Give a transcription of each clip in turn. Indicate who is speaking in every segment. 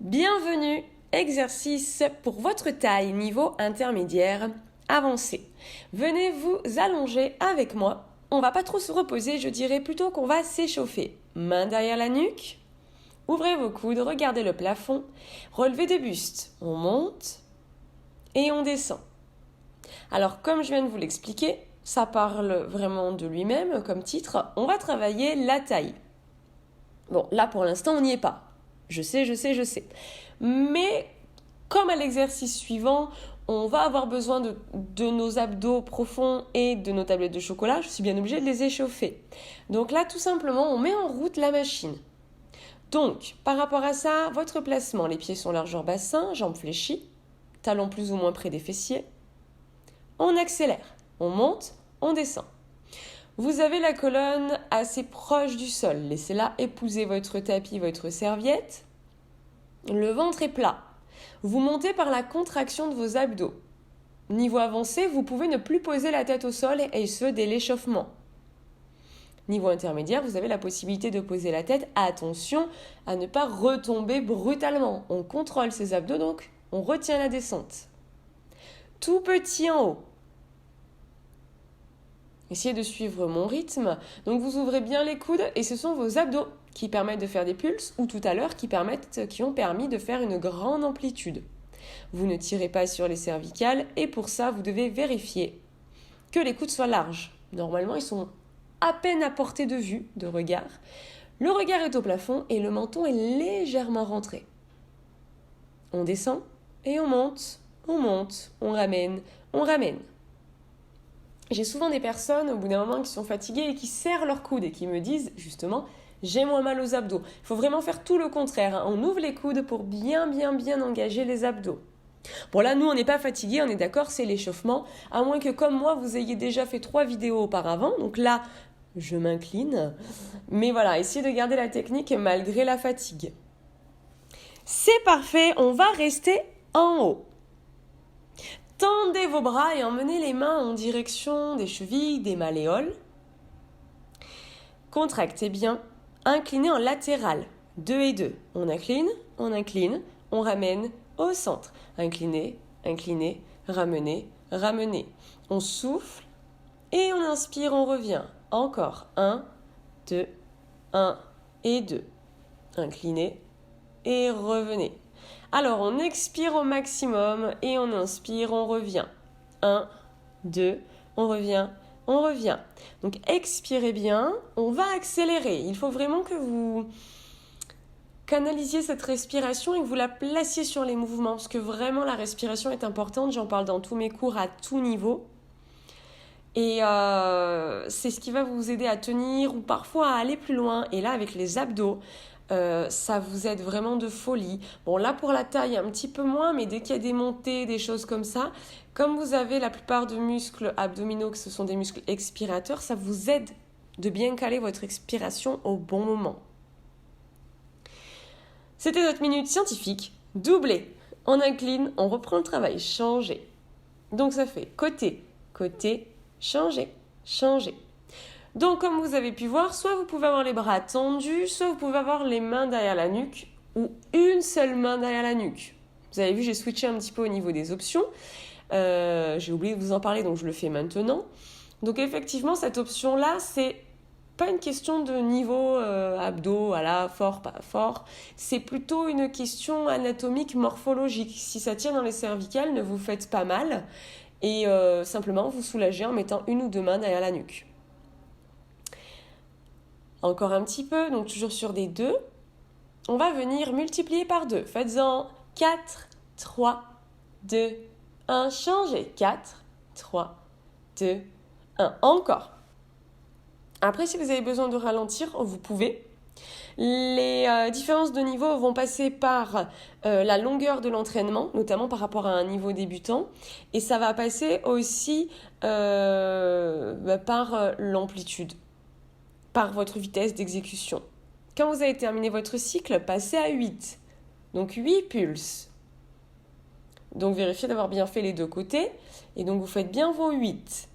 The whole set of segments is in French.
Speaker 1: Bienvenue, exercice pour votre taille niveau intermédiaire avancé. Venez vous allonger avec moi. On va pas trop se reposer, je dirais plutôt qu'on va s'échauffer. Main derrière la nuque, ouvrez vos coudes, regardez le plafond, relevez de buste. On monte et on descend. Alors comme je viens de vous l'expliquer, ça parle vraiment de lui-même comme titre. On va travailler la taille. Bon, là pour l'instant on n'y est pas. Je sais. Mais comme à l'exercice suivant, on va avoir besoin de nos abdos profonds et de nos tablettes de chocolat, je suis bien obligée de les échauffer. Donc là, tout simplement, on met en route la machine. Donc, par rapport à ça, votre placement, les pieds sont largeur bassin, jambes fléchies, talons plus ou moins près des fessiers. On accélère, on monte, on descend. Vous avez la colonne assez proche du sol. Laissez-la épouser votre tapis, votre serviette. Le ventre est plat. Vous montez par la contraction de vos abdos. Niveau avancé, vous pouvez ne plus poser la tête au sol et ce dès l'échauffement. Niveau intermédiaire, vous avez la possibilité de poser la tête. Attention à ne pas retomber brutalement. On contrôle ses abdos, donc on retient la descente. Tout petit en haut. Essayez de suivre mon rythme. Donc vous ouvrez bien les coudes et ce sont vos abdos qui permettent de faire des pulses ou tout à l'heure qui ont permis de faire une grande amplitude. Vous ne tirez pas sur les cervicales et pour ça vous devez vérifier que les coudes soient larges. Normalement ils sont à peine à portée de vue, de regard. Le regard est au plafond et le menton est légèrement rentré. On descend et on monte, on ramène, on ramène. J'ai souvent des personnes au bout d'un moment qui sont fatiguées et qui serrent leurs coudes et qui me disent justement j'ai moins mal aux abdos. Il faut vraiment faire tout le contraire. On ouvre les coudes pour bien engager les abdos. Bon là nous on n'est pas fatigués, on est d'accord, c'est l'échauffement. À moins que comme moi vous ayez déjà fait 3 vidéos auparavant. Donc là je m'incline. Mais voilà, essayez de garder la technique malgré la fatigue. C'est parfait, on va rester en haut. Tendez vos bras et emmenez les mains en direction des chevilles, des malléoles. Contractez bien. Inclinez en latéral. 2 et 2. On incline, on ramène au centre. Inclinez, ramenez. On souffle et on inspire, on revient. Encore. 1, 2, 1 et 2. Inclinez et revenez. Alors, on expire au maximum et on inspire, on revient. 1, 2, on revient. Donc, expirez bien. On va accélérer. Il faut vraiment que vous canalisiez cette respiration et que vous la placiez sur les mouvements parce que vraiment, la respiration est importante. J'en parle dans tous mes cours à tout niveau. Et c'est ce qui va vous aider à tenir ou parfois à aller plus loin. Et là, avec les abdos, ça vous aide vraiment de folie. Bon là pour la taille un petit peu moins, mais dès qu'il y a des montées, des choses comme ça, comme vous avez la plupart de muscles abdominaux que ce sont des muscles expirateurs, ça vous aide de bien caler votre expiration au bon moment. C'était notre minute scientifique. Doublé, on incline, on reprend le travail, changer. Donc ça fait côté, changer. Donc, comme vous avez pu voir, soit vous pouvez avoir les bras tendus, soit vous pouvez avoir les mains derrière la nuque ou une seule main derrière la nuque. Vous avez vu, j'ai switché un petit peu au niveau des options. J'ai oublié de vous en parler, donc je le fais maintenant. Donc, effectivement, cette option-là, c'est pas une question de niveau abdos, voilà, fort, pas fort. C'est plutôt une question anatomique, morphologique. Si ça tient dans les cervicales, ne vous faites pas mal et simplement vous soulagez en mettant une ou deux mains derrière la nuque. Encore un petit peu, donc toujours sur des 2. On va venir multiplier par 2. Faites-en 4, 3, 2, 1. Changez. 4, 3, 2, 1. Encore. Après, si vous avez besoin de ralentir, vous pouvez. Les différences de niveau vont passer par la longueur de l'entraînement, notamment par rapport à un niveau débutant. Et ça va passer aussi par l'amplitude, par votre vitesse d'exécution. Quand vous avez terminé votre cycle, passez à 8. Donc 8 pulses. Donc vérifiez d'avoir bien fait les deux côtés. Et donc vous faites bien vos 8.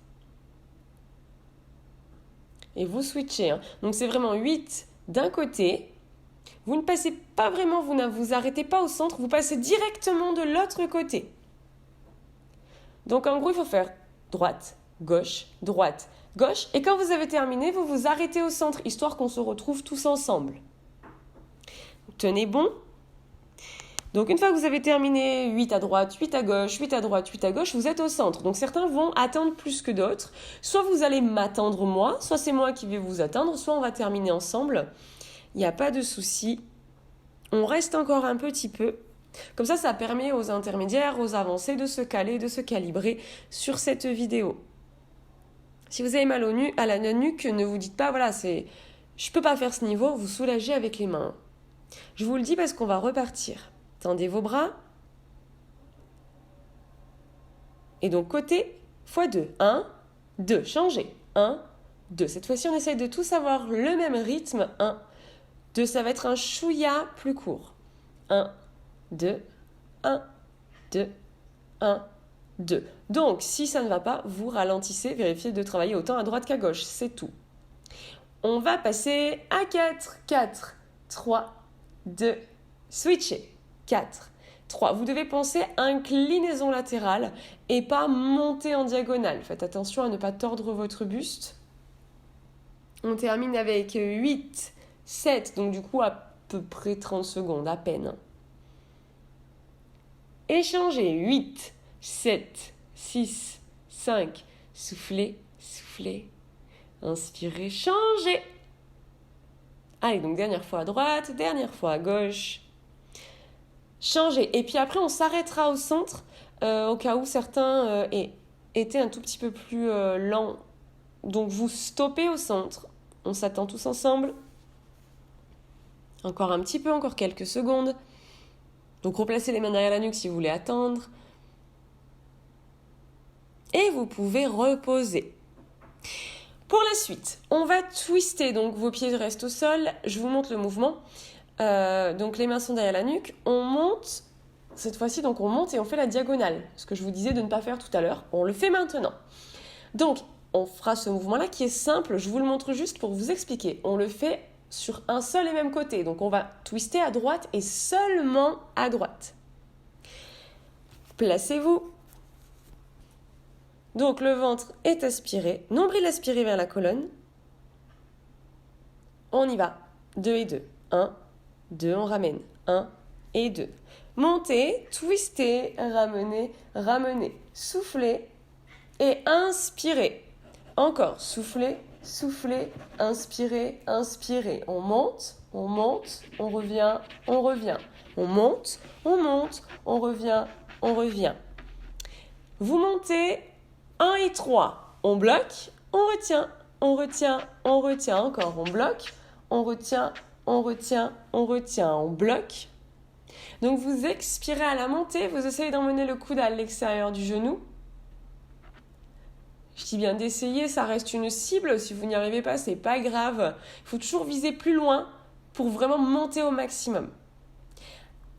Speaker 1: Et vous switchez. Donc c'est vraiment 8 d'un côté, Vous ne passez pas vraiment, vous ne vous arrêtez pas au centre, vous passez directement de l'autre côté. Donc en gros, il faut faire droite, gauche, gauche. Et quand vous avez terminé, vous vous arrêtez au centre, histoire qu'on se retrouve tous ensemble. Tenez bon. Donc une fois que vous avez terminé 8 à droite, 8 à gauche, 8 à droite, 8 à gauche, vous êtes au centre. Donc certains vont attendre plus que d'autres. Soit vous allez m'attendre moi, soit c'est moi qui vais vous attendre, soit on va terminer ensemble. Il n'y a pas de souci. On reste encore un petit peu. Comme ça permet aux intermédiaires, aux avancés de se caler, de se calibrer sur cette vidéo. Si vous avez mal à la nuque, ne vous dites pas, voilà, je peux pas faire ce niveau, vous soulagez avec les mains. Je vous le dis parce qu'on va repartir. Tendez vos bras. Et donc côté x2. 1, 2, changez. 1, 2. Cette fois-ci, on essaye de tous avoir le même rythme. 1, 2, ça va être un chouïa plus court. 1, 2, 1, 2, 1, 2. Donc, si ça ne va pas, vous ralentissez, vérifiez de travailler autant à droite qu'à gauche, c'est tout. On va passer à 4, 4, 3, 2, switchez. 4, 3. Vous devez penser à inclinaison latérale et pas monter en diagonale. Faites attention à ne pas tordre votre buste. On termine avec 8, 7, donc du coup à peu près 30 secondes, à peine. Échangez. 8, 7, 6, 5. Soufflez, soufflez. Inspirez, changez. Allez, donc dernière fois à droite, dernière fois à gauche. Changez. Et puis après, on s'arrêtera au centre, au cas où certains étaient un tout petit peu plus lents. Donc vous stoppez au centre. On s'attend tous ensemble. Encore un petit peu, encore quelques secondes. Donc replacez les mains derrière la nuque si vous voulez attendre. Et vous pouvez reposer. Pour la suite, on va twister. Donc vos pieds restent au sol. Je vous montre le mouvement. Donc les mains sont derrière la nuque. On monte. Cette fois-ci, donc on monte et on fait la diagonale. Ce que je vous disais de ne pas faire tout à l'heure. On le fait maintenant. Donc, on fera ce mouvement-là qui est simple. Je vous le montre juste pour vous expliquer. On le fait sur un seul et même côté. Donc on va twister à droite et seulement à droite. Placez-vous. Donc le ventre est aspiré, nombril aspiré vers la colonne. On y va. 2 et 2. 1, 2, on ramène. 1 et 2. Montez, twistez, ramenez, ramenez. Soufflez et inspirez. Encore, soufflez, soufflez, inspirez, inspirez. On monte, on revient, on revient. On monte, on revient, on revient. Vous montez 1 et 3. On bloque, on retient, on retient, on retient. Encore, on bloque, on retient, on retient, on retient. On bloque. Donc vous expirez à la montée, vous essayez d'emmener le coude à l'extérieur du genou. Je dis bien d'essayer, ça reste une cible. Si vous n'y arrivez pas, c'est pas grave. Il faut toujours viser plus loin pour vraiment monter au maximum.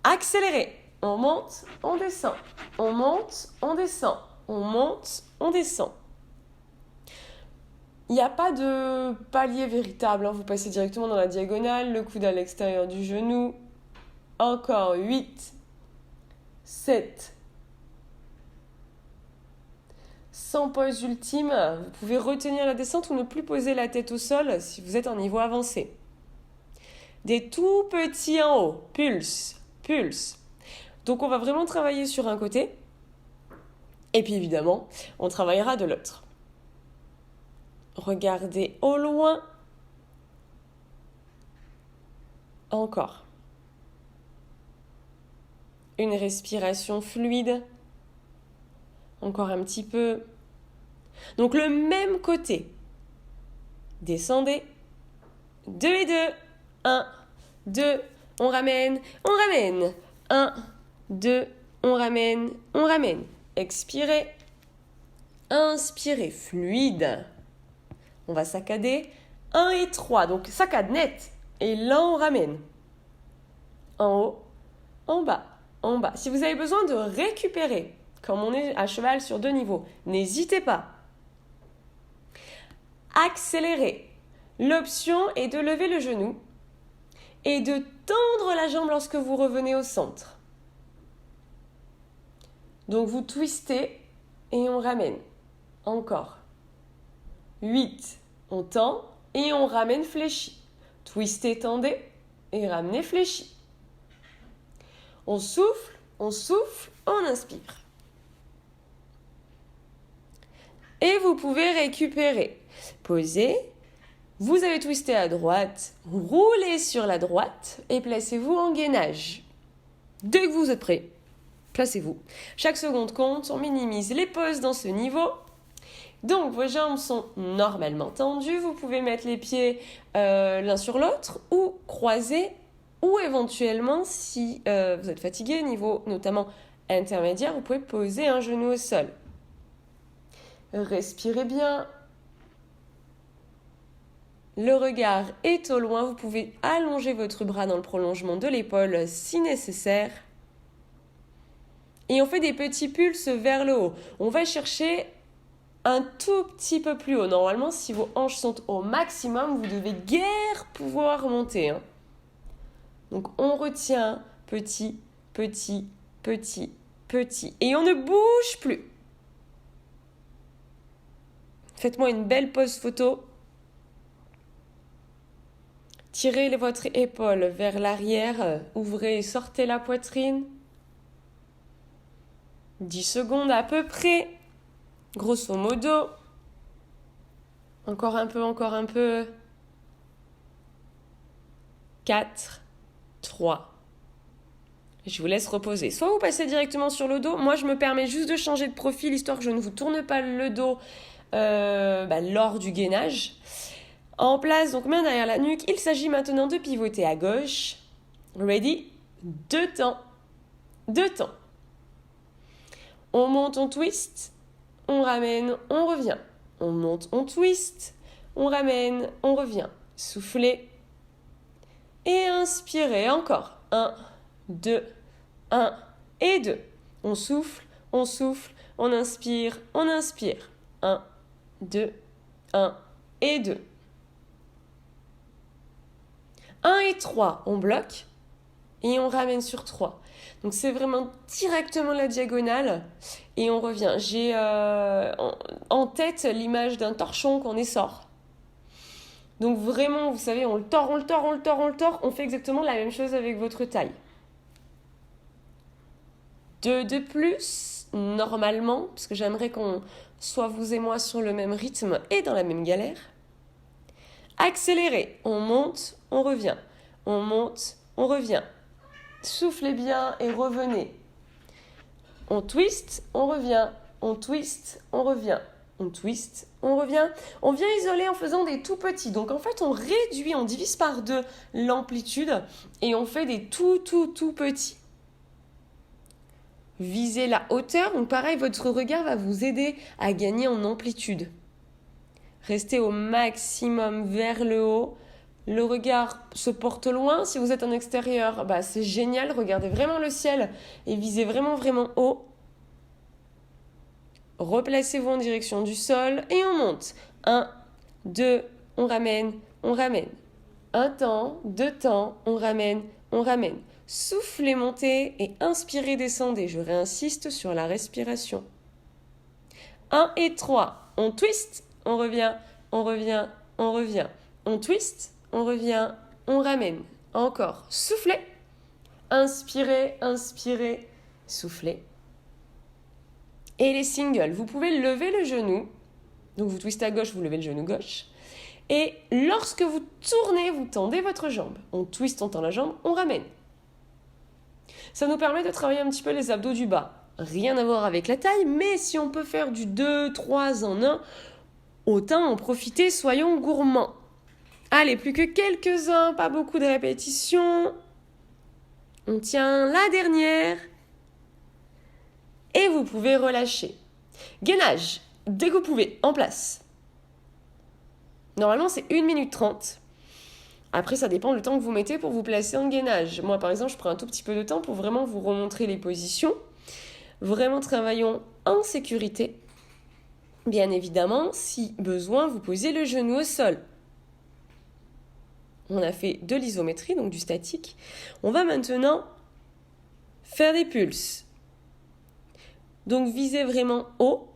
Speaker 1: Accélérez. On monte, on descend. On monte, on descend. On monte, on descend. Il n'y a pas de palier véritable. Vous passez directement dans la diagonale, le coude à l'extérieur du genou. Encore 8, 7. Sans pause ultime, vous pouvez retenir la descente ou ne plus poser la tête au sol si vous êtes en niveau avancé. Des tout petits en haut. Pulse, pulse. Donc on va vraiment travailler sur un côté. Et puis évidemment, on travaillera de l'autre. Regardez au loin. Encore. Une respiration fluide. Encore un petit peu. Donc le même côté. Descendez. 2 et 2. 1, 2. On ramène, on ramène. 1, 2. On ramène, on ramène. Expirez. Inspirez. Fluide. On va saccader. 1 et 3. Donc saccade net. Et là, on ramène. En haut, en bas, en bas. Si vous avez besoin de récupérer, comme on est à cheval sur 2 niveaux, n'hésitez pas. Accélérez. L'option est de lever le genou et de tendre la jambe lorsque vous revenez au centre. Donc vous twistez et on ramène. Encore. 8. On tend et on ramène fléchi. Twistez, tendez et ramenez fléchi. On souffle, on inspire. Et vous pouvez récupérer. Posez. Vous avez twisté à droite, roulez sur la droite et placez-vous en gainage. Dès que vous êtes prêt, placez-vous. Chaque seconde compte, on minimise les pauses dans ce niveau. Donc vos jambes sont normalement tendues, vous pouvez mettre les pieds l'un sur l'autre ou croiser ou éventuellement si vous êtes fatigué, niveau notamment intermédiaire, vous pouvez poser un genou au sol. Respirez bien. Le regard est au loin, vous pouvez allonger votre bras dans le prolongement de l'épaule si nécessaire. Et on fait des petits pulses vers le haut. On va chercher un tout petit peu plus haut. Normalement, si vos hanches sont au maximum, vous devez guère pouvoir monter. Donc on retient petit, petit, petit, petit. Et on ne bouge plus. Faites-moi une belle pose photo. Tirez votre épaule vers l'arrière, ouvrez et sortez la poitrine. 10 secondes à peu près, grosso modo. Encore un peu. 4, 3. Je vous laisse reposer. Soit vous passez directement sur le dos. Moi, je me permets juste de changer de profil, histoire que je ne vous tourne pas le dos lors du gainage. En place, donc main derrière la nuque. Il s'agit maintenant de pivoter à gauche. Ready? 2 temps. On monte, on twist. On ramène, on revient. On monte, on twist. On ramène, on revient. Soufflez. Et inspirez encore. 1, 2, 1 et 2. On souffle, on inspire, 1, 2, 1 et 2. 1 et 3, on bloque et on ramène sur 3. Donc c'est vraiment directement la diagonale et on revient. J'ai en tête l'image d'un torchon qu'on essore. Donc vraiment, vous savez, on le tord. On fait exactement la même chose avec votre taille. 2 de plus, normalement, parce que j'aimerais qu'on soit vous et moi sur le même rythme et dans la même galère. Accélérez, on monte, on revient. On monte, on revient. Soufflez bien et revenez. On twist, on revient. On twist, on revient. On twist, on revient. On vient isoler en faisant des tout petits. Donc en fait, on réduit, on divise par 2 l'amplitude et on fait des tout petits. Visez la hauteur. Donc pareil, votre regard va vous aider à gagner en amplitude. Restez au maximum vers le haut. Le regard se porte loin. Si vous êtes en extérieur, c'est génial. Regardez vraiment le ciel et visez vraiment haut. Replacez-vous en direction du sol et on monte. 1, 2, on ramène. 1 temps, 2 temps, on ramène. Soufflez, montez et inspirez, descendez. Je réinsiste sur la respiration. 1 et 3, on twist, on revient. On twist, on revient, on ramène. Encore, soufflez. Inspirez, soufflez. Et les singles, vous pouvez lever le genou. Donc vous twistez à gauche, vous levez le genou gauche. Et lorsque vous tournez, vous tendez votre jambe. On twist, on tend la jambe, on ramène. Ça nous permet de travailler un petit peu les abdos du bas. Rien à voir avec la taille, mais si on peut faire du 2, 3 en 1, autant en profiter, soyons gourmands. Allez, plus que quelques-uns, pas beaucoup de répétitions. On tient la dernière. Et vous pouvez relâcher. Gainage, dès que vous pouvez, en place. Normalement, c'est 1 minute 30. Après, ça dépend du temps que vous mettez pour vous placer en gainage. Moi, par exemple, je prends un tout petit peu de temps pour vraiment vous remontrer les positions. Vraiment, travaillons en sécurité. Bien évidemment, si besoin, vous posez le genou au sol. On a fait de l'isométrie, donc du statique. On va maintenant faire des pulses. Donc visez vraiment haut.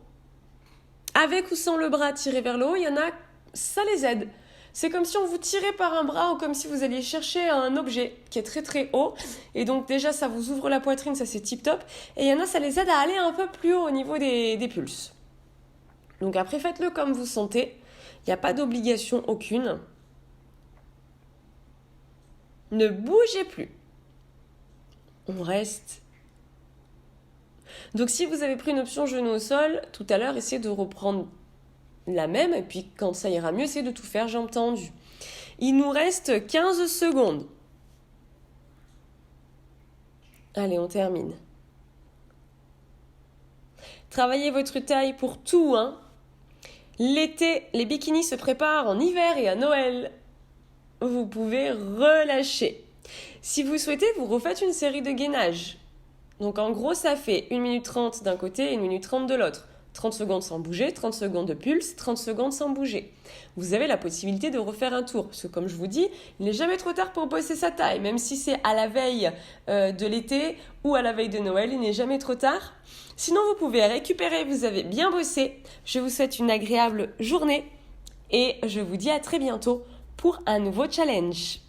Speaker 1: Avec ou sans le bras tiré vers le haut, il y en a, ça les aide. C'est comme si on vous tirait par un bras ou comme si vous alliez chercher un objet qui est très très haut. Et donc déjà, ça vous ouvre la poitrine, ça c'est tip top. Et il y en a, ça les aide à aller un peu plus haut au niveau des pulses. Donc après, faites-le comme vous sentez. Il n'y a pas d'obligation aucune. Ne bougez plus. On reste. Donc si vous avez pris une option genou au sol, tout à l'heure, essayez de reprendre la même. Et puis quand ça ira mieux, essayez de tout faire jambes tendues. Il nous reste 15 secondes. Allez, on termine. Travaillez votre taille pour tout, hein. L'été, les bikinis se préparent en hiver et à Noël. Vous pouvez relâcher. Si vous souhaitez, vous refaites une série de gainages. Donc en gros, ça fait 1 minute 30 d'un côté et 1 minute 30 de l'autre. 30 secondes sans bouger, 30 secondes de pulse, 30 secondes sans bouger. Vous avez la possibilité de refaire un tour. Parce que comme je vous dis, il n'est jamais trop tard pour bosser sa taille. Même si c'est à la veille de l'été ou à la veille de Noël, il n'est jamais trop tard. Sinon, vous pouvez récupérer, vous avez bien bossé. Je vous souhaite une agréable journée et je vous dis à très bientôt pour un nouveau challenge.